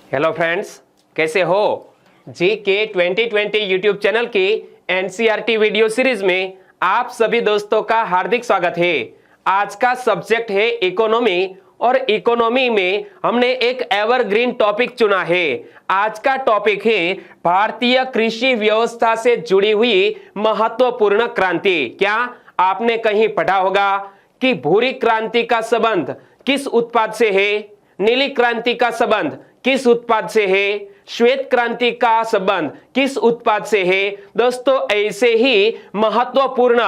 Hello friends, कैसे हो? GK 2020 YouTube channel की एनसीईआरटी वीडियो सीरीज में आप सभी दोस्तों का हार्दिक स्वागत है। आज का सब्जेक्ट है इकोनॉमी और इकोनॉमी में हमने एक एवरग्रीन टॉपिक चुना है। आज का टॉपिक है भारतीय कृषि व्यवस्था से जुड़ी हुई महत्वपूर्ण क्रांति। क्या आपने कहीं पढ़ा होगा कि भूरी क्रांति का संबंध किस उत्पाद से है, नीली क्रांति का संबंध किस उत्पाद से है, श्वेत क्रांति का संबंध किस उत्पाद से है? दोस्तों, ऐसे ही महत्वपूर्ण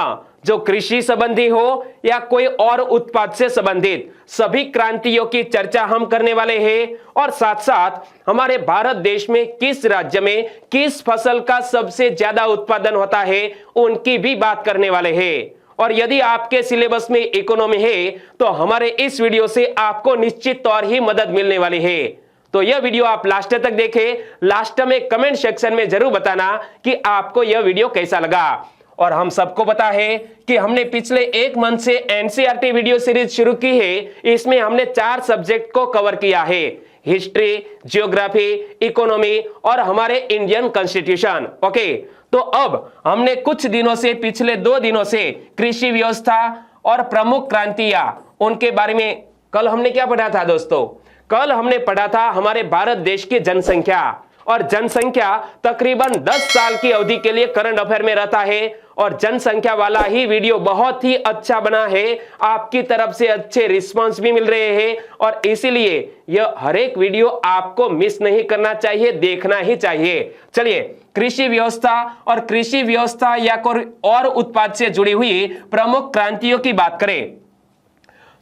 जो कृषि संबंधी हो या कोई और उत्पाद से संबंधित सभी क्रांतियों की चर्चा हम करने वाले हैं और साथ साथ हमारे भारत देश में किस राज्य में किस फसल का सबसे ज्यादा उत्पादन होता है उनकी भी बात करने वाले हैं। और यदि आपके सिलेबस में इकोनॉमी है तो हमारे इस वीडियो से आपको निश्चित तौर ही मदद मिलने वाली है। तो यह वीडियो आप लास्ट तक देखें। लास्ट में कमेंट सेक्शन में जरूर बताना कि आपको यह वीडियो कैसा लगा। और हम सबको पता है कि हमने पिछले एक मंथ से एनसीईआरटी वीडियो सीरीज शुरू की है। इसमें हमने 4 सब्जेक्ट को कवर किया है: हिस्ट्री, जियोग्राफी, इकोनॉमी और हमारे इंडियन कॉन्स्टिट्यूशन। ओके, तो अब हमने कुछ दिनों से, पिछले 2 दिनों से कृषि व्यवस्था और प्रमुख क्रांतियां उनके बारे में कल हमने क्या पढ़ा था दोस्तों? कल हमने पढ़ा था हमारे भारत देश की जनसंख्या, और जनसंख्या तकरीबन 10 साल की अवधि के लिए करंट अफेयर में रहता है। और जनसंख्या वाला ही वीडियो बहुत ही अच्छा बना है, आपकी तरफ से अच्छे रिस्पांस भी मिल रहे हैं और इसीलिए यह हर एक वीडियो आपको मिस नहीं करना चाहिए, देखना ही चाहिए। चलिए, कृषि व्यवस्था और कृषि व्यवस्था या कोई और उत्पाद से जुड़ी हुई प्रमुख क्रांतियों की बात करें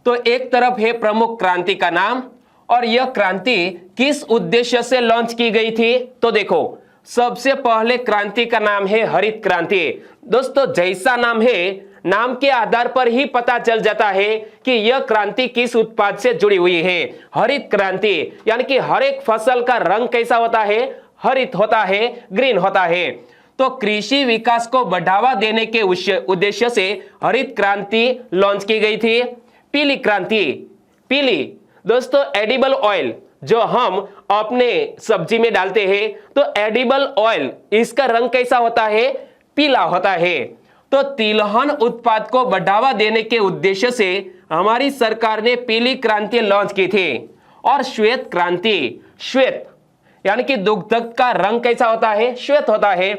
तो एक तरफ है प्रमुख क्रांति का नाम, और यह क्रांति किस उद्देश्य से लॉन्च की गई थी? तो देखो, सबसे पहले क्रांति का नाम है हरित क्रांति। दोस्तों, जैसा नाम है, नाम के आधार पर ही पता चल जाता है कि यह क्रांति किस उत्पाद से जुड़ी हुई है। हरित क्रांति यानी कि हर एक फसल का रंग कैसा होता है? हरित होता है, ग्रीन होता है। तो कृषि विकास को बढ़ावा देने के उद्देश्य से हरित क्रांति लॉन्च की गई थी। पीली क्रांति, पीली दोस्तों एडिबल ऑयल जो हम अपने सब्जी में डालते हैं, तो एडिबल ऑयल इसका रंग कैसा होता है? पीला होता है। तो तिलहन उत्पाद को बढ़ावा देने के उद्देश्य से हमारी सरकार ने पीली क्रांति लॉन्च की थी। और श्वेत क्रांति, श्वेत यानी कि दुग्ध का रंग कैसा होता है? श्वेत होता है।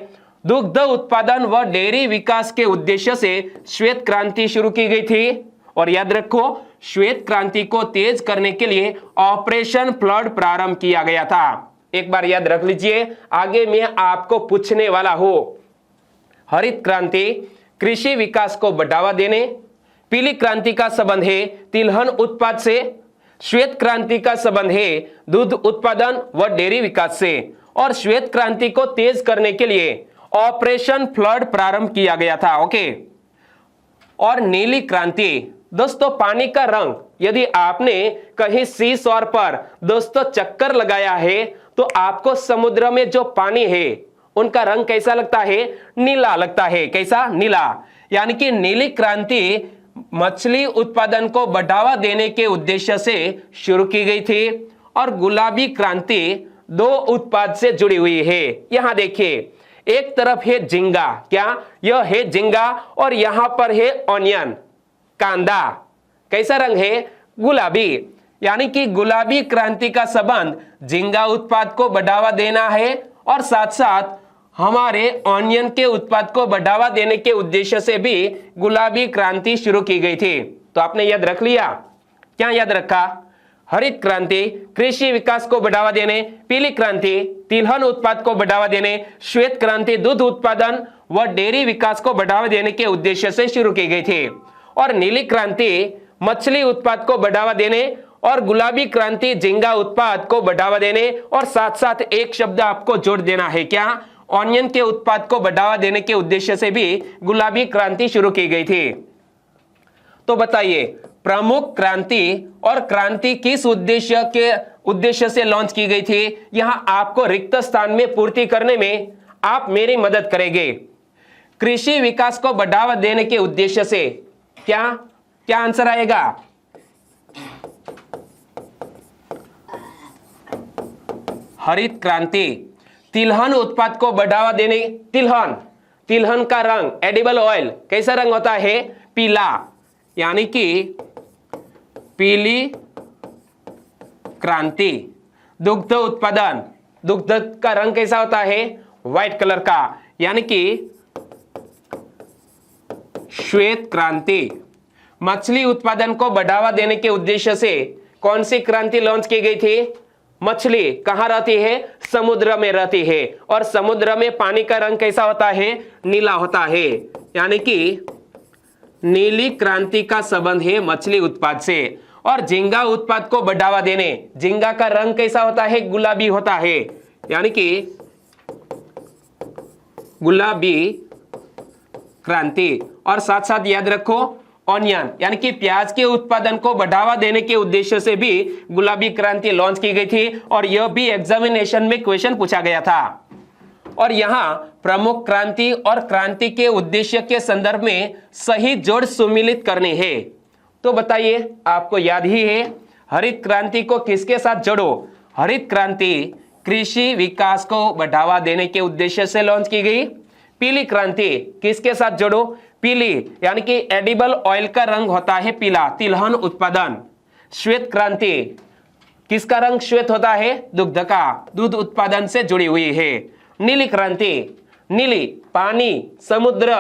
दुग्ध उत्पादन व डेयरी विकास के उद्देश्य से श्वेत क्रांति शुरू की गई थी। और याद रखो, श्वेत क्रांति को तेज करने के लिए ऑपरेशन फ्लड प्रारंभ किया गया था। एक बार याद रख लीजिए, आगे मैं आपको पूछने वाला हूं। हरित क्रांति कृषि विकास को बढ़ावा देने, पीली क्रांति का संबंध है तिलहन उत्पाद से, श्वेत क्रांति का संबंध है दूध उत्पादन व डेयरी विकास से, और श्वेत क्रांति को तेज करने के लिए ऑपरेशन फ्लड प्रारंभ किया गया था। ओके। और नीली क्रांति, दोस्तों पानी का रंग, यदि आपने कहीं सी शोर पर दोस्तों चक्कर लगाया है तो आपको समुद्र में जो पानी है उनका रंग कैसा लगता है? नीला लगता है। कैसा? नीला। यानी कि नीली क्रांति मछली उत्पादन को बढ़ावा देने के उद्देश्य से शुरू की गई थी। और गुलाबी क्रांति 2 उत्पाद से जुड़ी हुई है। यहां देखिए, एक तरफ है झींगा, क्या यह है झींगा, और यहां पर है ऑनियन, कांदा। कैसा रंग है? गुलाबी। यानी कि गुलाबी क्रांति का संबंध झींगा उत्पाद को बढ़ावा देना है और साथ साथ हमारे ऑनियन के उत्पाद को बढ़ावा देने के उद्देश्य से भी गुलाबी क्रांति शुरू की गई थी। तो आपने याद रख लिया? क्या याद रखा? हरित क्रांति कृषि विकास को बढ़ावा देने, पीली क्रांति तिलहन उत्पाद को बढ़ावा देने, श्वेत क्रांति दूध उत्पादन व डेयरी विकास को बढ़ावा देने के उद्देश्य से शुरू की गई थी, और नीली क्रांति मछली उत्पाद को बढ़ावा देने, और गुलाबी क्रांति झींगा उत्पाद को बढ़ावा देने, और साथ साथ एक शब्द आपको जोड़ देना है, क्या? ऑनियन के उत्पाद को बढ़ावा देने के उद्देश्य से भी गुलाबी क्रांति शुरू की गई थी। तो बताइए, प्रमुख क्रांति और क्रांति किस उद्देश्य से लॉन्च की गई थी? यहां आपको रिक्त स्थान में पूर्ति करने में आप मेरी मदद करेंगे। कृषि विकास को बढ़ावा देने के उद्देश्य से क्या क्या आंसर आएगा? हरित क्रांति। तिलहन उत्पाद को बढ़ावा देने, तिलहन का रंग एडिबल ऑयल कैसा रंग होता है? पीला, यानी कि पीली क्रांति। दुग्ध उत्पादन, दुग्ध का रंग कैसा होता है? व्हाइट कलर का, यानी कि श्वेत क्रांति। मछली उत्पादन को बढ़ावा देने के उद्देश्य से कौन सी क्रांति लॉन्च की गई थी? मछली कहां रहती है? समुद्र में रहती है, और समुद्र में पानी का रंग कैसा होता है? नीला होता है, यानी कि नीली क्रांति का संबंध है मछली उत्पाद से। और झींगा उत्पाद को बढ़ावा देने, झींगा का रंग कैसा होता है? गुलाबी होता है, यानी कि गुलाबी क्रांति। और साथ साथ याद रखो ऑनियन, यानी कि प्याज के उत्पादन को बढ़ावा देने के उद्देश्य से भी गुलाबी क्रांति लॉन्च की गई थी, और यह भी एग्जामिनेशन में क्वेश्चन पूछा गया था। और यहां प्रमुख क्रांति और क्रांति के उद्देश्य के संदर्भ में सही जोड़ सुमिलित करनी है। तो बताइए, आपको याद ही है, हरित क्रांति को किसके साथ जोड़ो? हरित क्रांति कृषि विकास को बढ़ावा देने के उद्देश्य से लॉन्च की गई। पीली क्रांति किसके साथ जोड़ो? पीली, यानी कि एडिबल ऑयल का रंग होता है पीला, तिलहन उत्पादन। श्वेत क्रांति, किसका रंग श्वेत होता है? दुग्ध का, दूध उत्पादन से जुड़ी हुई है। नीली क्रांति, नीली पानी, समुद्र,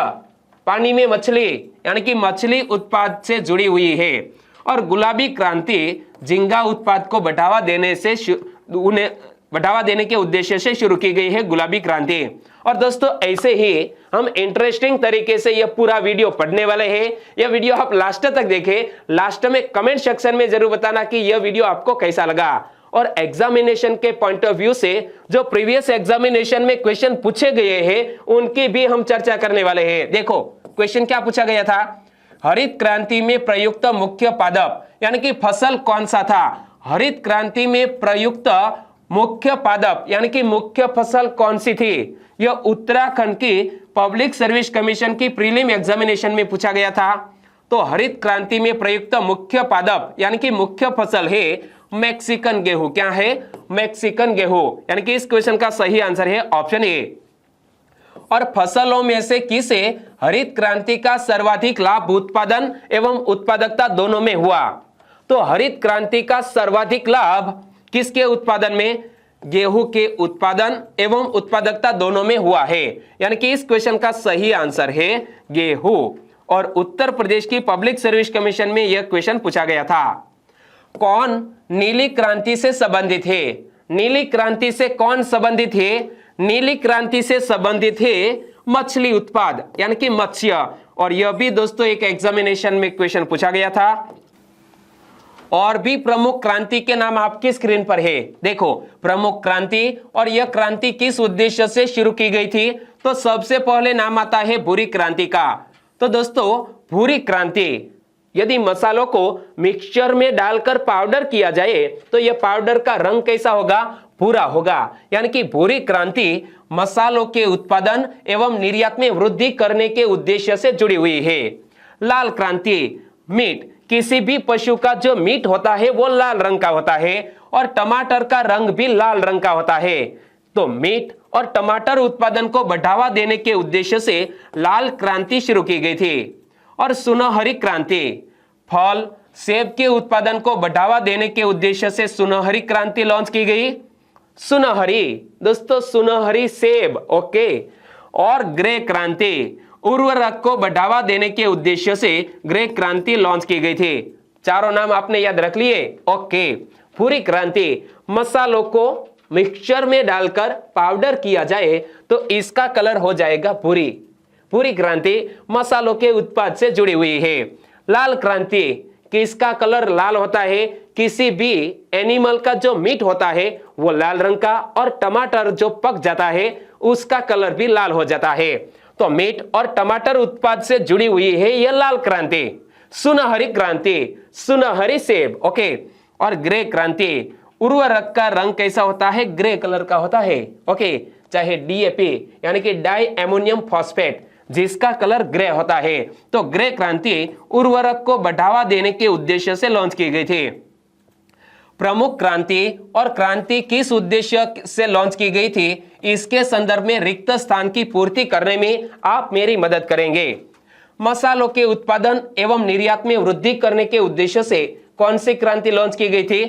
पानी में मछली, यानी कि मछली उत्पाद से जुड़ी हुई है। और गुलाबी क्रांति झींगा उत्पाद को बढ़ावा देने के उद्देश्य से शुरू की गई है गुलाबी क्रांति। और दोस्तों, ऐसे ही हम इंटरेस्टिंग तरीके से यह पूरा वीडियो पढ़ने वाले हैं। यह वीडियो आप लास्ट तक देखें। लास्ट में कमेंट सेक्शन में जरूर बताना कि यह वीडियो आपको कैसा लगा। और एग्जामिनेशन के पॉइंट ऑफ व्यू से जो प्रीवियस एग्जामिनेशन में क्वेश्चन पूछे गए हैं उनकी भी हम चर्चा करने वाले हैं। देखो क्वेश्चन क्या पूछा गया था? हरित क्रांति में प्रयुक्त मुख्य पादप, यानी कि फसल कौन सा था? हरित क्रांति में प्रयुक्त मुख्य पादप, यानी कि मुख्य फसल कौन सी थी? यह उत्तराखंड की पब्लिक सर्विस कमीशन की प्रीलिम एग्जामिनेशन में पूछा गया था। तो हरित क्रांति में प्रयुक्त मुख्य पादप, यानी कि मुख्य फसल है मैक्सिकन गेहूं। क्या है? मैक्सिकन गेहूं, यानी कि इस क्वेश्चन का सही आंसर है ऑप्शन ए। और फसलों में से किसे हरित क्रांति का सर्वाधिक लाभ उत्पादन एवं उत्पादकता दोनों में हुआ? तो हरित क्रांति का सर्वाधिक लाभ किसके उत्पादन में? गेहूं के उत्पादन एवं उत्पादकता दोनों में हुआ है, यानी कि इस क्वेश्चन का सही आंसर है गेहूं। और उत्तर प्रदेश की पब्लिक सर्विस कमीशन में यह क्वेश्चन पूछा गया था। कौन नीली क्रांति से संबंधित है? नीली क्रांति से कौन संबंधित है? नीली क्रांति से संबंधित है मछली उत्पाद, यानी कि मत्स्य। और यह भी दोस्तों एक एग्जामिनेशन में क्वेश्चन पूछा गया था। और भी प्रमुख क्रांति के नाम आपकी स्क्रीन पर है। देखो प्रमुख क्रांति, और यह क्रांति किस उद्देश्य से शुरू की गई थी? तो सबसे पहले नाम आता है भूरी क्रांति का। तो दोस्तों भूरी क्रांति, यदि मसालों को मिक्सचर में डालकर पाउडर किया जाए तो यह पाउडर का रंग कैसा होगा? भूरा होगा, यानी कि भूरी क्रांति मसालों के उत्पादन एवं निर्यात में वृद्धि करने के उद्देश्य से जुड़ी हुई है। लाल क्रांति, मीट, किसी भी पशु का जो मीट होता है वो लाल रंग का होता है, और टमाटर का रंग भी लाल रंग का होता है। तो मीट और टमाटर उत्पादन को बढ़ावा देने के उद्देश्य से लाल क्रांति शुरू की गई थी। और सुनहरी क्रांति, फल सेब के उत्पादन को बढ़ावा देने के उद्देश्य से सुनहरी क्रांति लॉन्च की गई। सुनहरी दोस्तों, सुनहरी सेब, ओके। और ग्रे क्रांति, उर्वरक को बढ़ावा देने के उद्देश्य से ग्रे क्रांति लॉन्च की गई थी। चारों नाम आपने याद रख लिए, ओके। भूरी क्रांति, मसालों को मिक्सचर में डालकर पाउडर किया जाए तो इसका कलर हो जाएगा भूरी। भूरी क्रांति मसालों के उत्पाद से जुड़ी हुई है। लाल क्रांति, किसका कलर लाल होता है? किसी भी एनिमल का जो मीट होता है वो लाल रंग का, और टमाटर जो पक जाता है उसका कलर भी लाल हो जाता है। तो मीट और टमाटर उत्पाद से जुड़ी हुई है यह लाल क्रांति। सुनहरी क्रांति, सुनहरी सेब, ओके। और ग्रे क्रांति, उर्वरक का रंग कैसा होता है? ग्रे कलर का होता है, ओके। चाहे डीएपी यानी कि डाई एमोनियम फॉस्फेट, जिसका कलर ग्रे होता है। तो ग्रे क्रांति उर्वरक को बढ़ावा देने के उद्देश्य से लॉन्च की गई थी। प्रमुख क्रांति और क्रांति किस उद्देश्य से लॉन्च की गई थी, इसके संदर्भ में रिक्त स्थान की पूर्ति करने में आप मेरी मदद करेंगे। मसालों के उत्पादन एवं निर्यात में वृद्धि करने के उद्देश्य से कौन सी क्रांति लॉन्च की गई थी?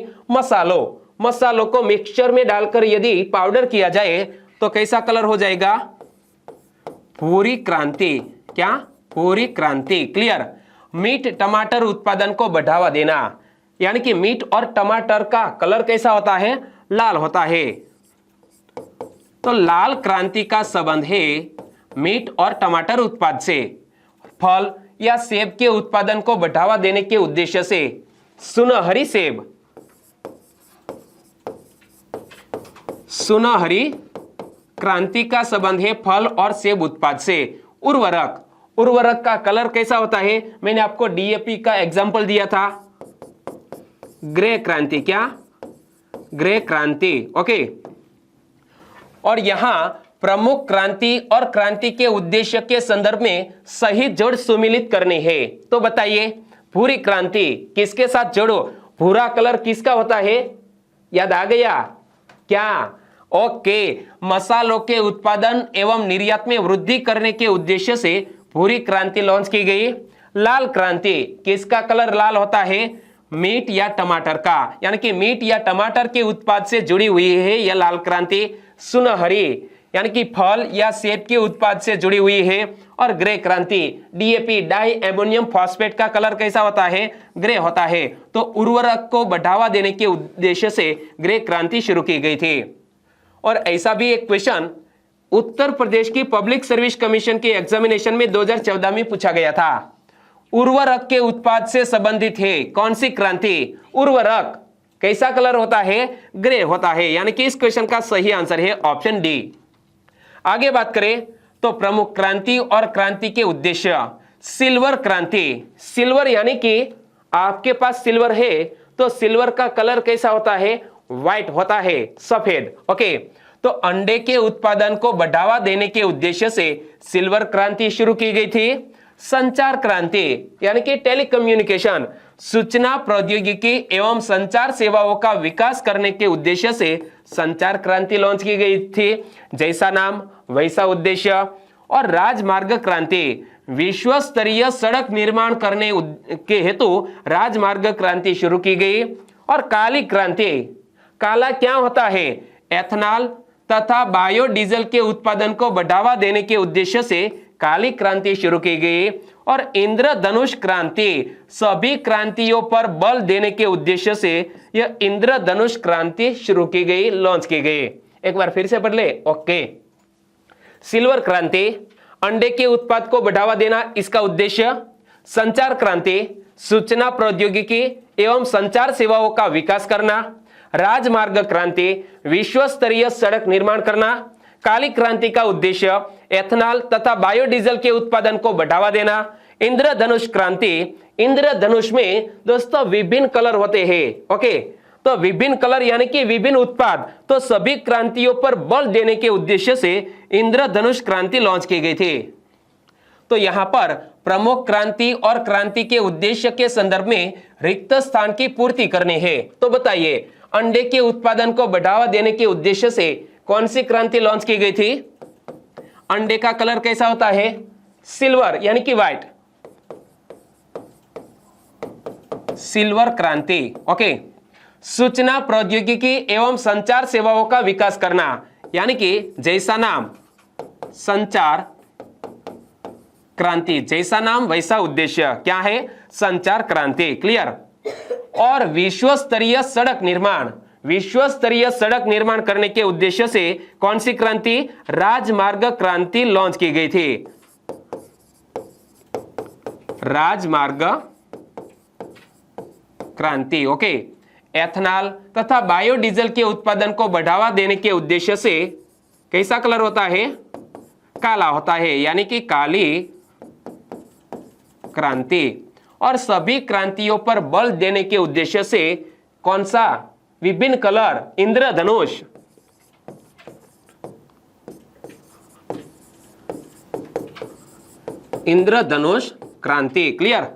मसालों को मिक्सचर में डालकर यदि पाउडर किया जाए तो कैसा कलर हो जाएगा? भूरी क्रांति। क्या? भूरी क्रांति। क्लियर। मीट टमाटर उत्पादन को बढ़ावा देना, यानी कि मीट और टमाटर का कलर कैसा होता है? लाल होता है। तो लाल क्रांति का संबंध है मीट और टमाटर उत्पाद से। फल या सेब के उत्पादन को बढ़ावा देने के उद्देश्य से सुनहरी सेब, सुनहरी क्रांति का संबंध है फल और सेब उत्पाद से। उर्वरक का कलर कैसा होता है? मैंने आपको डीएपी का एग्जांपल दिया था, ग्रे क्रांति। क्या? ग्रे क्रांति। ओके। और यहां प्रमुख क्रांति और क्रांति के उद्देश्य के संदर्भ में सही जोड़ सुमिलित करनी है। तो बताइए, भूरी क्रांति किसके साथ जोड़ो? भूरा कलर किसका होता है? याद आ गया क्या? ओके। मसालों के उत्पादन एवं निर्यात में वृद्धि करने के उद्देश्य से भूरी क्रांति लॉन्च की गई। लाल क्रांति किसका कलर लाल होता है? मीट या टमाटर का, यानी कि मीट या टमाटर के उत्पाद से जुड़ी हुई है यह लाल क्रांति। सुनहरी यानी कि फल या सेब के उत्पाद से जुड़ी हुई है। और ग्रे क्रांति डीएपी डाई एमोनियम फॉस्फेट का कलर कैसा होता है? ग्रे होता है। तो उर्वरक को बढ़ावा देने के उद्देश्य से ग्रे क्रांति शुरू की गई थी। और ऐसा भी एक क्वेश्चन उत्तर प्रदेश की पब्लिक सर्विस कमीशन के एग्जामिनेशन में 2014 में पूछा गया था। उर्वरक के उत्पाद से संबंधित है कौन सी क्रांति? उर्वरक कैसा कलर होता है? ग्रे होता है। यानी कि इस क्वेश्चन का सही आंसर है ऑप्शन डी। आगे बात करें तो प्रमुख क्रांति और क्रांति के उद्देश्य। सिल्वर क्रांति, सिल्वर यानी कि आपके पास सिल्वर है तो सिल्वर का कलर कैसा होता है? व्हाइट होता है, सफेद। ओके। तो अंडे के उत्पादन को बढ़ावा देने के उद्देश्य से सिल्वर क्रांति शुरू की गई थी। संचार क्रांति यानी कि टेलीकम्युनिकेशन, सूचना प्रौद्योगिकी एवं संचार सेवाओं का विकास करने के उद्देश्य से संचार क्रांति लॉन्च की गई थी। जैसा नाम वैसा उद्देश्य। और राजमार्ग क्रांति, विश्व स्तरीय सड़क निर्माण करने के हेतु राजमार्ग क्रांति शुरू की गई। और काली क्रांति, काला क्या होता है? एथनॉल तथा बायोडीजल के उत्पादन को बढ़ावा देने के उद्देश्य से काली क्रांति शुरू की गई। और इंद्रधनुष क्रांति, सभी क्रांतियों पर बल देने के उद्देश्य से यह इंद्रधनुष क्रांति शुरू की गई, लॉन्च की गई। एक बार फिर से पढ़ ले। ओके। सिल्वर क्रांति, अंडे के उत्पाद को बढ़ावा देना इसका उद्देश्य। संचार क्रांति, सूचना प्रौद्योगिकी एवं संचार सेवाओं का विकास करना। राजमार्ग क्रांति, विश्व स्तरीय सड़क निर्माण करना। काली क्रांति का उद्देश्य एथनॉल तथा बायोडीजल के उत्पादन को बढ़ावा देना। इंद्रधनुष क्रांति, इंद्रधनुष में दोस्तों विभिन्न कलर होते हैं। ओके। तो विभिन्न कलर यानी कि विभिन्न उत्पाद, तो सभी क्रांतियों पर बल देने के उद्देश्य से इंद्रधनुष क्रांति लॉन्च की गई थी। तो यहां पर प्रमुख क्रांति और क्रांति के उद्देश्य के संदर्भ में रिक्त स्थान की पूर्ति करनी है। तो बताइए, अंडे के उत्पादन को बढ़ावा देने के उद्देश्य से कौन सी क्रांति लॉन्च की गई थी? अंडे का कलर कैसा होता है? सिल्वर यानी कि व्हाइट, सिल्वर क्रांति। ओके। सूचना प्रौद्योगिकी एवं संचार सेवाओं का विकास करना, यानी कि जैसा नाम संचार क्रांति, जैसा नाम वैसा उद्देश्य। क्या है? संचार क्रांति। क्लियर। और विश्व स्तरीय सड़क निर्माण, विश्व स्तरीय सड़क निर्माण करने के उद्देश्य से कौन सी क्रांति? राजमार्ग क्रांति लॉन्च की गई थी। राजमार्ग क्रांति। ओके। एथनॉल तथा बायोडीजल के उत्पादन को बढ़ावा देने के उद्देश्य से कैसा कलर होता है? काला होता है, यानी कि काली क्रांति। और सभी क्रांतियों पर बल देने के उद्देश्य से कौन सा विभिन्न कलर? इंद्रधनुष। इंद्रधनुष क्रांति। क्लियर।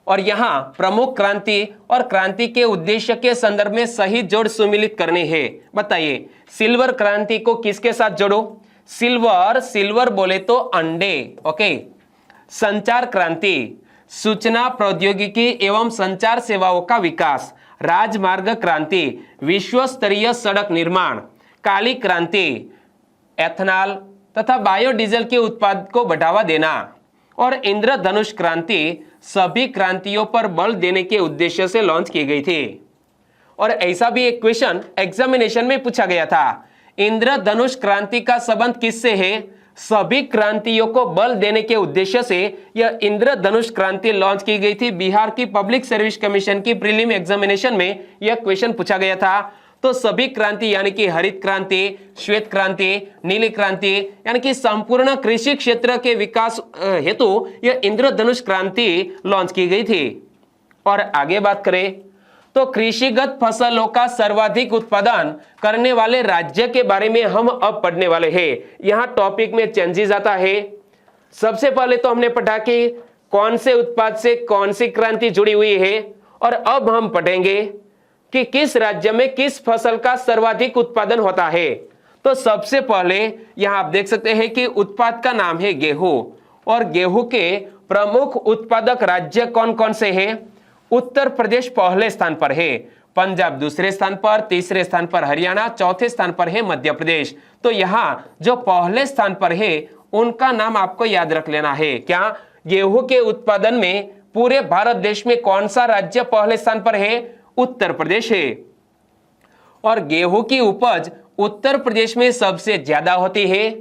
और यहां प्रमुख क्रांति और क्रांति के उद्देश्य के संदर्भ में सही जोड़ सुमिलित करने हैं। बताइए, सिल्वर क्रांति को किसके साथ जोड़ो? सिल्वर बोले तो अंडे। ओके। संचार क्रांति, सूचना प्रौद्योगिकी एवं संचार सेवाओं का विकास। राजमार्ग क्रांति, विश्व स्तरीय सड़क निर्माण। काली क्रांति, एथनॉल तथा बायोडीजल के उत्पाद को बढ़ावा देना। और इंद्रधनुष क्रांति सभी क्रांतियों पर बल देने के उद्देश्य से लॉन्च की गई थी। और ऐसा भी एक क्वेश्चन एग्जामिनेशन में पूछा गया था, इंद्रधनुष क्रांति का संबंध किससे है? सभी क्रांतियों को बल देने के उद्देश्य से यह इंद्रधनुष क्रांति लॉन्च की गई थी। बिहार की पब्लिक सर्विस कमीशन की प्रीलिम एग्जामिनेशन में यह क्वेश्चन पूछा गया था। तो सभी क्रांति यानी कि हरित क्रांति, श्वेत क्रांति, नीली क्रांति यानी कि संपूर्ण कृषि क्षेत्र के विकास हेतु यह इंद्रधनुष क्रांति लॉन्च की गई थी। और आगे बात करें तो कृषिगत फसलों का सर्वाधिक उत्पादन करने वाले राज्य के बारे में हम अब पढ़ने वाले हैं। यहां टॉपिक में चेंजेस आता है। सबसे पहले तो हमने पढ़ा कि कौन से उत्पाद से कौन सी क्रांति जुड़ी हुई है, और अब हम पढ़ेंगे कि किस राज्य में किस फसल का सर्वाधिक उत्पादन होता है। तो सबसे पहले यहां आप देख सकते हैं कि उत्पाद का नाम है गेहूं, और गेहूं के प्रमुख उत्पादक राज्य कौन कौन से हैं? उत्तर प्रदेश पहले स्थान पर है, पंजाब दूसरे स्थान पर, तीसरे स्थान पर हरियाणा, चौथे स्थान पर है मध्य प्रदेश। तो यहां जो पहले स्थान पर है उनका नाम आपको याद रख लेना है। क्या? गेहूं के उत्पादन में पूरे भारत देश में कौन सा राज्य पहले स्थान पर है? उत्तर प्रदेश है। और गेहूं की उपज उत्तर प्रदेश में सबसे ज्यादा होती है,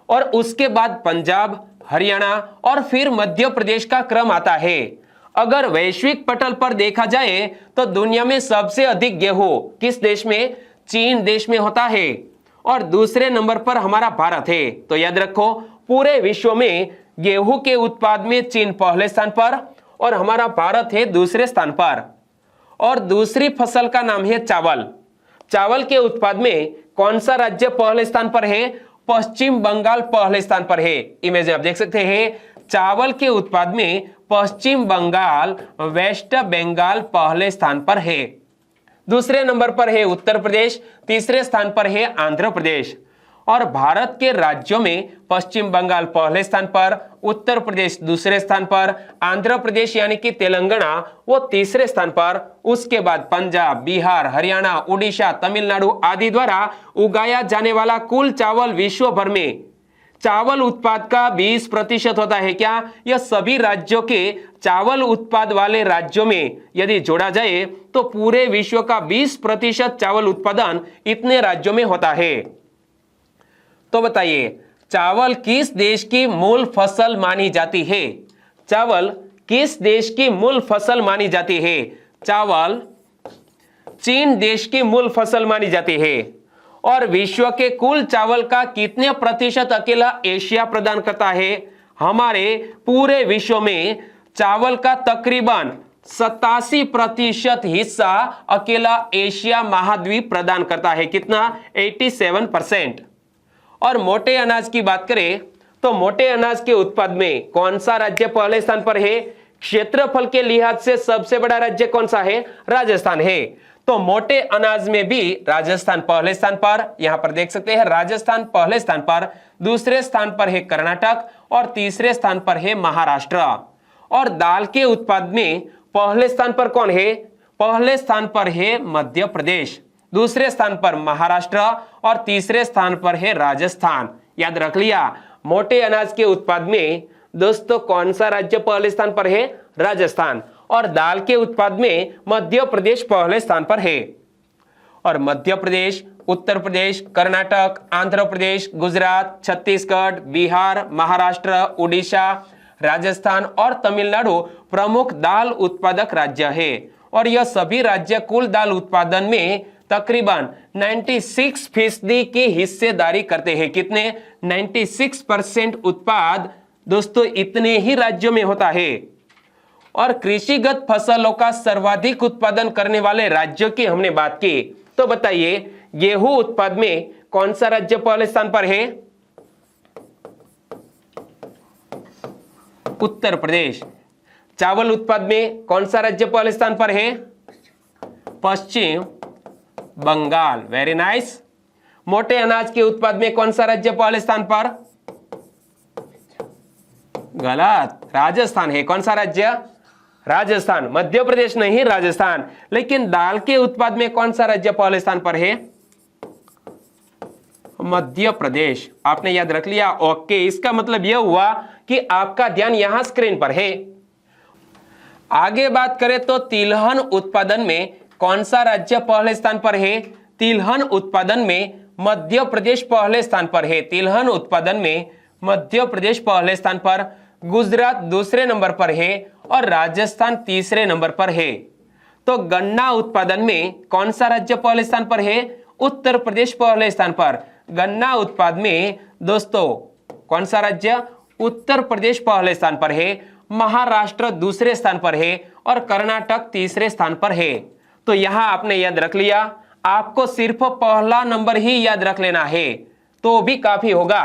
और उसके बाद पंजाब, हरियाणा और फिर मध्य प्रदेश का क्रम आता है। अगर वैश्विक पटल पर देखा जाए तो दुनिया में सबसे अधिक गेहूं किस देश में? चीन देश में होता है, और दूसरे नंबर पर हमारा भारत है। तो याद रखो, पूरे विश्व में गेहूं के उत्पाद में चीन पहले स्थान पर और हमारा भारत है दूसरे स्थान पर। और दूसरी फसल का नाम है चावल। चावल के उत्पाद में कौन सा राज्य पहले स्थान पर है? पश्चिम बंगाल पहले स्थान पर है। इमेज आप देख सकते हैं, चावल के उत्पाद में पश्चिम बंगाल, वेस्ट बंगाल पहले स्थान पर है। दूसरे नंबर पर है उत्तर प्रदेश, तीसरे स्थान पर है आंध्र प्रदेश। और भारत के राज्यों में पश्चिम बंगाल पहले स्थान पर, उत्तर प्रदेश दूसरे स्थान पर, आंध्र प्रदेश यानी कि तेलंगाना वो तीसरे स्थान पर। उसके बाद पंजाब, बिहार, हरियाणा, उड़ीसा, तमिलनाडु आदि द्वारा उगाया जाने वाला कुल चावल विश्व भर में चावल उत्पाद का 20% होता है। क्या? यह सभी राज्यों के चावल उत्पाद वाले राज्यों में यदि जोड़ा जाए तो पूरे विश्व का 20% चावल उत्पादन इतने राज्यों में होता है। तो बताइए, चावल किस देश की मूल फसल मानी जाती है? चावल किस देश की मूल फसल मानी जाती है? चावल चीन देश की मूल फसल मानी जाती है। और विश्व के कुल चावल का कितने प्रतिशत अकेला एशिया प्रदान करता है? हमारे पूरे विश्व में चावल का तकरीबन 87% हिस्सा अकेला एशिया महाद्वीप प्रदान करता है। कितना? 87%। और मोटे अनाज की बात करें तो मोटे अनाज के उत्पाद में कौन सा राज्य पहले स्थान पर है? क्षेत्रफल के लिहाज से सबसे बड़ा राज्य कौन सा है? राजस्थान है। तो मोटे अनाज में भी राजस्थान पहले स्थान पर, यहां पर देख सकते हैं राजस्थान पहले स्थान पर, दूसरे स्थान पर है कर्नाटक और तीसरे स्थान पर है महाराष्ट्र। और दाल के उत्पाद में पहले स्थान पर कौन है? पहले स्थान पर है मध्य प्रदेश, दूसरे स्थान पर महाराष्ट्र और तीसरे स्थान पर है राजस्थान। याद रख लिया, मोटे अनाज के उत्पाद में दोस्तों कौन सा राज्य पहले स्थान पर है? राजस्थान। और दाल के उत्पाद में मध्य प्रदेश पहले स्थान पर है। और मध्य प्रदेश, उत्तर प्रदेश, कर्नाटक, आंध्र प्रदेश, गुजरात, छत्तीसगढ़, बिहार, महाराष्ट्र, उड़ीसा, राजस्थान और तमिलनाडु प्रमुख दाल उत्पादक राज्य है। और यह सभी राज्य कुल दाल उत्पादन में तकरीबन 96% की हिस्सेदारी करते हैं। कितने? 96% उत्पाद दोस्तों इतने ही राज्यों में होता है। और कृषिगत फसलों का सर्वाधिक उत्पादन करने वाले राज्यों की हमने बात की, तो बताइए गेहूं उत्पाद में कौन सा राज्य पहले स्थान पर है? उत्तर प्रदेश। चावल उत्पादन में कौन सा राज्य पहले स्थान पर है? पश्चिम बंगाल। Very nice. मोटे अनाज के उत्पादन में कौन सा राज्य पहले स्थान पर? गलत, राजस्थान है। कौन सा राज्य? राजस्थान। मध्य प्रदेश नहीं, राजस्थान। लेकिन दाल के उत्पादन में कौन सा राज्य पहले स्थान पर है? मध्य प्रदेश। आपने याद रख लिया? ओके, इसका मतलब यह हुआ कि आपका ध्यान यहां स्क्रीन पर है। आगे बात करें तो तिलहन उत्पादन में कौन सा राज्य पहले स्थान पर है? तिलहन उत्पादन में मध्य प्रदेश पहले स्थान पर है। तिलहन उत्पादन में मध्य प्रदेश पहले स्थान पर, गुजरात दूसरे नंबर पर है और राजस्थान तीसरे नंबर पर है। तो गन्ना उत्पादन में कौन सा राज्य पहले स्थान पर है? उत्तर प्रदेश पहले स्थान पर। गन्ना उत्पादन में दोस्तों कौन सा राज्य? उत्तर प्रदेश पहले स्थान पर है, महाराष्ट्र दूसरे स्थान पर है और कर्नाटक तीसरे स्थान पर है। तो यहां आपने याद रख लिया। आपको सिर्फ पहला नंबर ही याद रख लेना है तो भी काफी होगा।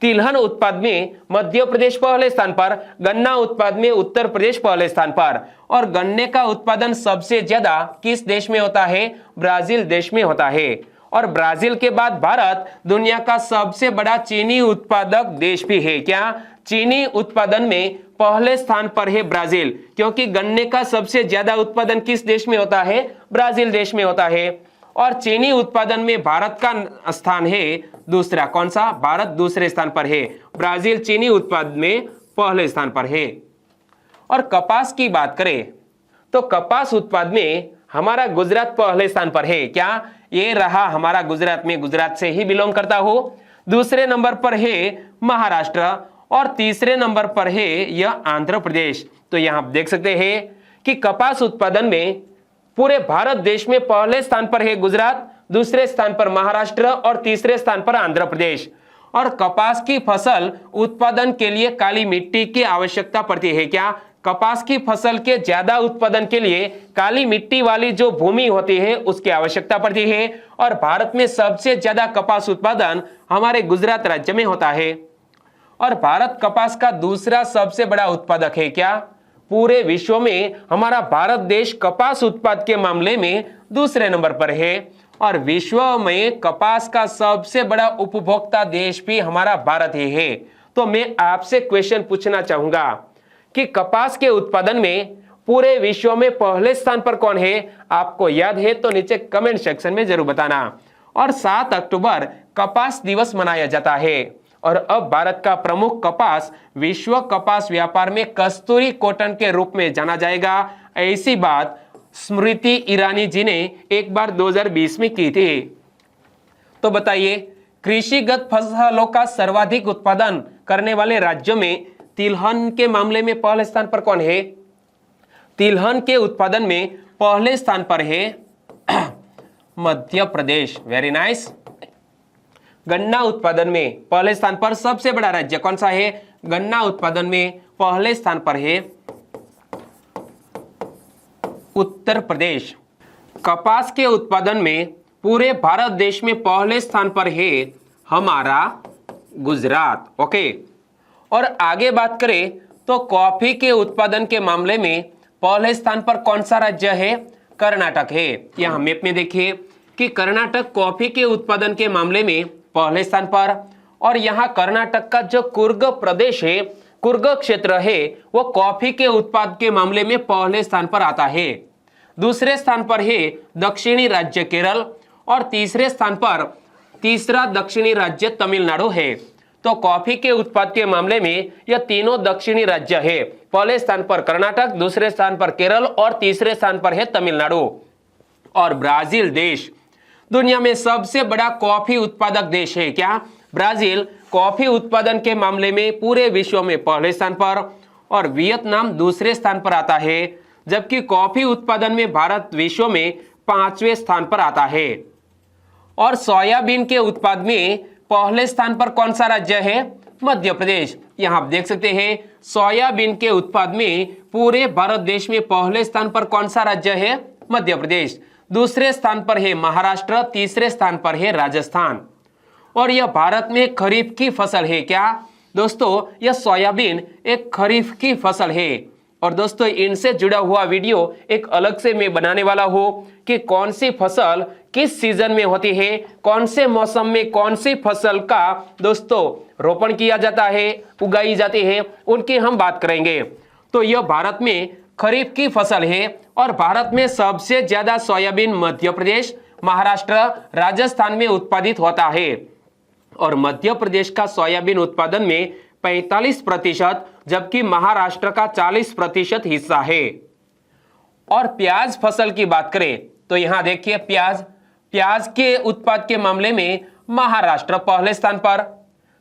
तिलहन उत्पादन में मध्य प्रदेश पहले स्थान पर, गन्ना उत्पादन में उत्तर प्रदेश पहले स्थान पर। और गन्ने का उत्पादन सबसे ज्यादा किस देश में होता है? ब्राजील देश में होता है। और ब्राजील के बाद भारत दुनिया का सबसे बड़ा चीनी उत्पादक देश भी है। क्या? चीनी उत्पादन में पहले स्थान पर है ब्राजील, क्योंकि गन्ने का सबसे ज्यादा उत्पादन किस देश में होता है? ब्राजील देश में होता है। और चीनी उत्पादन में भारत का स्थान है दूसरा। कौन सा? भारत दूसरे स्थान पर है, ब्राजील चीनी उत्पादन में पहले स्थान पर है। और कपास की बात करें तो कपास उत्पादन में हमारा गुजरात पहले स्थान पर है। क्या? ये रहा हमारा गुजरात में, गुजरात से ही बिलोंग करता हूं। दूसरे नंबर पर है महाराष्ट्र और तीसरे नंबर पर है यह आंध्र प्रदेश। तो यहां आप देख सकते हैं कि कपास उत्पादन में पूरे भारत देश में पहले स्थान पर है गुजरात, दूसरे स्थान पर महाराष्ट्र और तीसरे स्थान पर आंध्र प्रदेश। और कपास की फसल उत्पादन के लिए काली मिट्टी की आवश्यकता पड़ती है। क्या? कपास की फसल के ज्यादा उत्पादन के लिए काली मिट्टी वाली जो भूमि होती है उसकी आवश्यकता पड़ती है। और भारत में सबसे ज्यादा कपास उत्पादन हमारे गुजरात राज्य में होता है। और भारत कपास का दूसरा सबसे बड़ा उत्पादक है। क्या? पूरे विश्व में हमारा भारत देश कपास उत्पादन के मामले में दूसरे नंबर पर है। और विश्व में कपास का सबसे बड़ा उपभोक्ता देश भी हमारा भारत ही है। तो मैं आपसे क्वेश्चन पूछना चाहूंगा कि कपास के उत्पादन में पूरे विश्व में पहले स्थान पर कौन है? आपको याद है तो नीचे कमेंट सेक्शन में जरूर बताना। और 7 अक्टूबर कपास दिवस मनाया जाता है। और अब भारत का प्रमुख कपास विश्व कपास व्यापार में कस्तूरी कॉटन के रूप में जाना जाएगा। ऐसी बात स्मृति ईरानी जी ने एक बार 2020 में की थी। तो बताइए, कृषिगत फसलों का सर्वाधिक उत्पादन करने वाले राज्यों में तिलहन के मामले में पहले स्थान पर कौन है? तिलहन के उत्पादन में पहले स्थान पर है मध्य प्रदेश। Very nice. गन्ना उत्पादन में पहले स्थान पर सबसे बड़ा राज्य कौन सा है? गन्ना उत्पादन में पहले स्थान पर है उत्तर प्रदेश। कपास के उत्पादन में पूरे भारत देश में पहले स्थान पर है हमारा गुजरात। ओके। और आगे बात करें तो कॉफी के उत्पादन के मामले में पहले स्थान पर कौन सा राज्य है? कर्नाटक है। यहां मैप में देखिए कि कर्नाटक कॉफी के उत्पादन के मामले में पहले स्थान पर। और यहां कर्नाटक का जो कुर्ग प्रदेश है, कुर्ग क्षेत्र है, वो कॉफी के उत्पादन के मामले में पहले स्थान पर आता है। दूसरे स्थान पर है दक्षिणी राज्य केरल और तीसरे स्थान पर तीसरा दक्षिणी राज्य तमिलनाडु है। तो कॉफी के उत्पादन के मामले में यह तीनों दक्षिणी राज्य है। पहले स्थान पर कर्नाटक, दूसरे स्थान पर केरल और तीसरे स्थान पर है तमिलनाडु। और ब्राजील देश दुनिया में सबसे बड़ा कॉफी उत्पादक देश है। क्या? ब्राजील कॉफी उत्पादन के मामले में पूरे विश्व में पहले स्थान पर। और वियतनाम दूसरे स्थान पर आता है, जबकि कॉफी उत्पादन में भारत विश्व में 5वें स्थान पर आता है। और सोयाबीन के उत्पादन में पहले स्थान पर कौन सा राज्य है? मध्य प्रदेश। यहां आप देख सकते हैं सोयाबीन के उत्पादन में पूरे भारत देश में पहले स्थान पर कौन सा राज्य है? मध्य प्रदेश। दूसरे स्थान पर है महाराष्ट्र, तीसरे स्थान पर है राजस्थान। और यह भारत में खरीफ की फसल है। क्या दोस्तों? यह सोयाबीन एक खरीफ की फसल है। और दोस्तों इनसे जुड़ा हुआ वीडियो एक अलग से मैं बनाने वाला हूं कि कौन सी फसल किस सीजन में होती है, कौन से मौसम में कौन सी फसल का दोस्तों रोपण किया जाता है, उगाई जाती है, उनकी हम बात करेंगे। तो यह भारत में खरीफ की फसल है और भारत में सबसे ज्यादा सोयाबीन मध्य प्रदेश, महाराष्ट्र, राजस्थान में उत्पादित होता है और मध्य प्रदेश का सोयाबीन उत्पादन में 45%, जबकि महाराष्ट्र का 40% हिस्सा है। और प्याज फसल की बात करें तो यहां देखिए प्याज के उत्पाद के मामले में महाराष्ट्र पहले स्थान पर।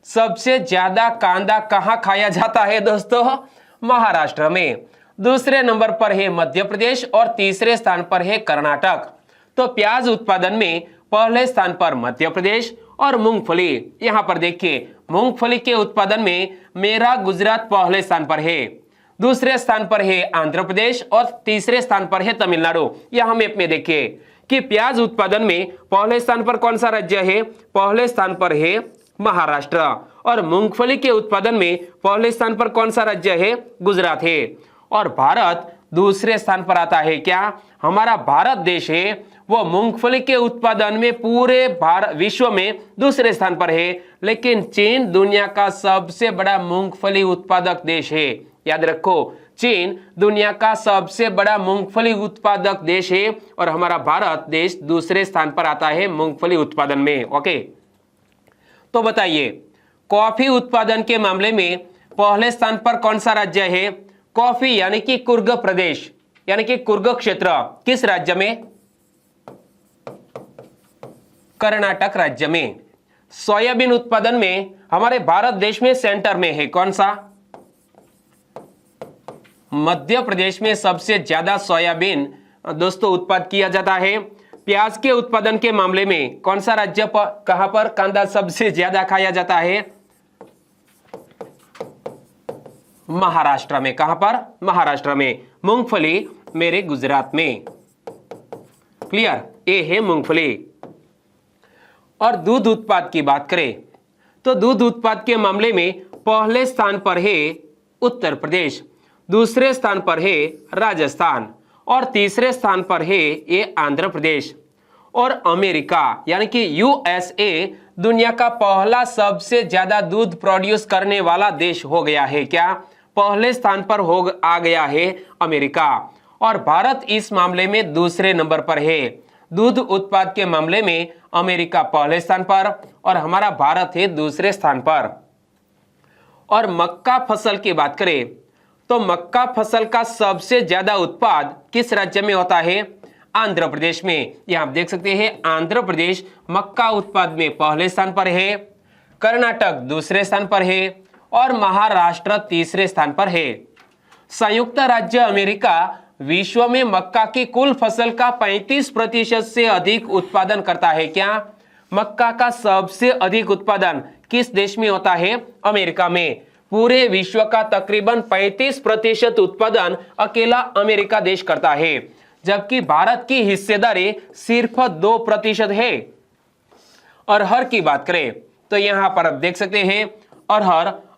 सबसे ज्यादा कांदा कहां खाया जाता है दोस्तों? महाराष्ट्र में। दूसरे नंबर पर है मध्य प्रदेश और तीसरे स्थान पर है कर्नाटक। तो प्याज उत्पादन में पहले स्थान पर मध्य प्रदेश और मूंगफली, यहां पर देखिए मूंगफली के उत्पादन में मेरा गुजरात पहले स्थान पर है, दूसरे स्थान पर है आंध्र प्रदेश और तीसरे स्थान पर है तमिलनाडु। यहां मैप में देखिए कि प्याज उत्पादन में पहले स्थान पर कौन सा राज्य है? पहले स्थान पर है महाराष्ट्र और मूंगफली के उत्पादन में पहले स्थान पर कौन सा राज्य है? गुजरात है। और भारत दूसरे स्थान पर आता है। क्या हमारा भारत देश है वो मूंगफली के उत्पादन में पूरे विश्व में दूसरे स्थान पर है, लेकिन चीन दुनिया का सबसे बड़ा मूंगफली उत्पादक देश है। याद रखो, चीन दुनिया का सबसे बड़ा मूंगफली उत्पादक देश है और हमारा भारत देश दूसरे स्थान पर आता है मूंगफली उत्पादन में। ओके, तो बताइए कॉफी उत्पादन के मामले में पहले स्थान पर कौन सा राज्य है? कॉफी यानी कि कुर्ग प्रदेश यानी कि कुर्ग क्षेत्र किस राज्य में? कर्नाटक राज्य में। सोयाबीन उत्पादन में हमारे भारत देश में सेंटर में है कौन सा? मध्य प्रदेश में सबसे ज्यादा सोयाबीन दोस्तों उत्पाद किया जाता है। प्याज के उत्पादन के मामले में कौन सा राज्य पर कहां पर कांदा सबसे ज्यादा खाया जाता है? महाराष्ट्र में। कहां पर? महाराष्ट्र में। मूंगफली मेरे गुजरात में। क्लियर? ये है मूंगफली। और दूध उत्पाद की बात करें तो दूध उत्पाद के मामले में पहले स्थान पर है उत्तर प्रदेश, दूसरे स्थान पर है राजस्थान और तीसरे स्थान पर है ये आंध्र प्रदेश। और अमेरिका यानी कि यूएसए दुनिया का पहला सबसे ज्यादा दूध प्रोड्यूस करने वाला देश हो गया है। क्या? पहले स्थान पर आ गया है अमेरिका और भारत इस मामले में दूसरे नंबर पर है। दूध उत्पाद के मामले में अमेरिका पहले स्थान पर और हमारा भारत है दूसरे स्थान पर। और मक्का फसल की बात करें तो मक्का फसल का सबसे ज्यादा उत्पाद किस राज्य में होता है? आंध्र प्रदेश में। यहां आप देख सकते हैं आंध्र प्रदेश मक्का उत्पाद में पहले स्थान पर है, कर्नाटक दूसरे स्थान पर है और महाराष्ट्र तीसरे स्थान पर है। संयुक्त राज्य अमेरिका विश्व में मक्का की कुल फसल का 35% से अधिक उत्पादन करता है। क्या? मक्का का सबसे अधिक उत्पादन किस देश में होता है? अमेरिका में। पूरे विश्व का तकरीबन 35% उत्पादन अकेला अमेरिका देश करता है, जबकि भारत की हिस्सेदारी सिर्फ 2% है। अरहर की बात करें तो यहां पर आप देख सकते हैं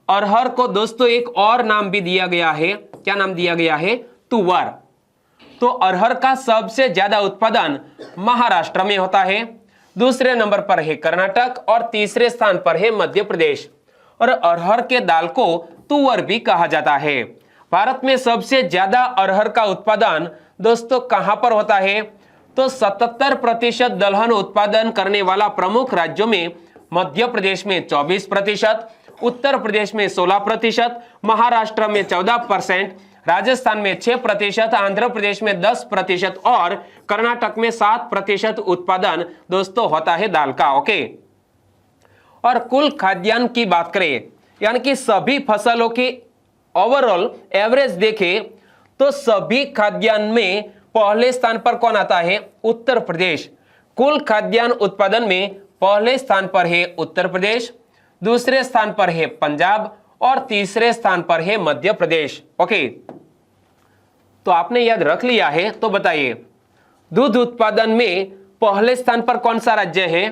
अरहर को दोस्तों एक और नाम भी दिया गया है। क्या नाम दिया गया है? तुवर। तो अरहर का सबसे ज्यादा उत्पादन महाराष्ट्र में होता है, दूसरे नंबर पर है कर्नाटक और तीसरे स्थान पर है मध्य प्रदेश। और अरहर के दाल को तुवर भी कहा जाता है। भारत में सबसे ज्यादा अरहर का उत्पादन दोस्तों कहां पर होता है? तो 77% दलहन उत्पादन करने वाला प्रमुख राज्यों में मध्य प्रदेश में 24%, उत्तर प्रदेश में 16%, महाराष्ट्र में 14%, राजस्थान में 6%, आंध्र प्रदेश में 10% और कर्नाटक में 7% उत्पादन दोस्तों होता है दाल का। ओके, और कुल खाद्यान्न की बात करें यानी कि सभी फसलों की ओवरऑल एवरेज देखें तो सभी खाद्यान्न में पहले स्थान पर कौन आता है? उत्तर प्रदेश। कुल खाद्यान्न उत्पादन में पहले स्थान पर है उत्तर प्रदेश, दूसरे स्थान पर है पंजाब और तीसरे स्थान पर है मध्य प्रदेश। ओके, तो आपने याद रख लिया है तो बताइए दूध उत्पादन में पहले स्थान पर कौन सा राज्य है?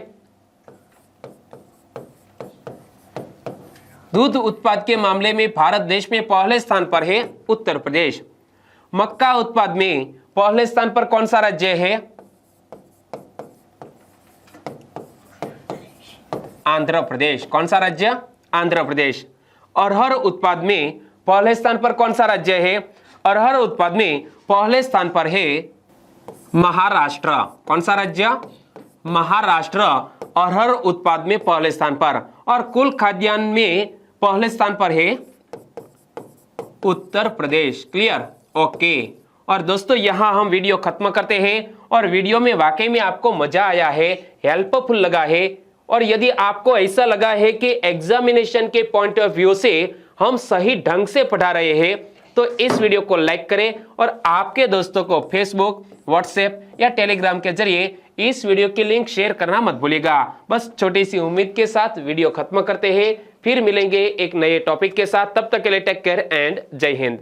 दूध उत्पाद के मामले में भारत देश में पहले स्थान पर है उत्तर प्रदेश। मक्का उत्पाद में पहले स्थान पर कौन सा राज्य है? आंध्र प्रदेश। कौन सा राज्य? आंध्र प्रदेश। अरहर उत्पाद में पहले स्थान पर कौन सा राज्य है? अरहर उत्पाद में पहले स्थान पर है महाराष्ट्र। कौन सा राज्य? महाराष्ट्र अरहर उत्पाद में पहले स्थान पर। और कुल खाद्यान्न में पहले स्थान पर है उत्तर प्रदेश। क्लियर? ओके। और दोस्तों यहां हम वीडियो खत्म करते हैं। और वीडियो में वाकई में आपको मजा आया है, हेल्पफुल लगा है, और यदि आपको ऐसा लगा है कि एग्जामिनेशन के पॉइंट ऑफ व्यू से हम सही ढंग से पढ़ा रहे हैं, तो इस वीडियो को लाइक करें और आपके दोस्तों को फेसबुक, व्हाट्सएप या टेलीग्राम के जरिए इस वीडियो की लिंक शेयर करना मत भूलिएगा। बस छोटी सी उम्मीद के साथ वीडियो खत्म करते हैं, फिर मिलेंगे एक नए टॉपिक के साथ। तब तक के लिए टेक केयर एंड जय हिंद।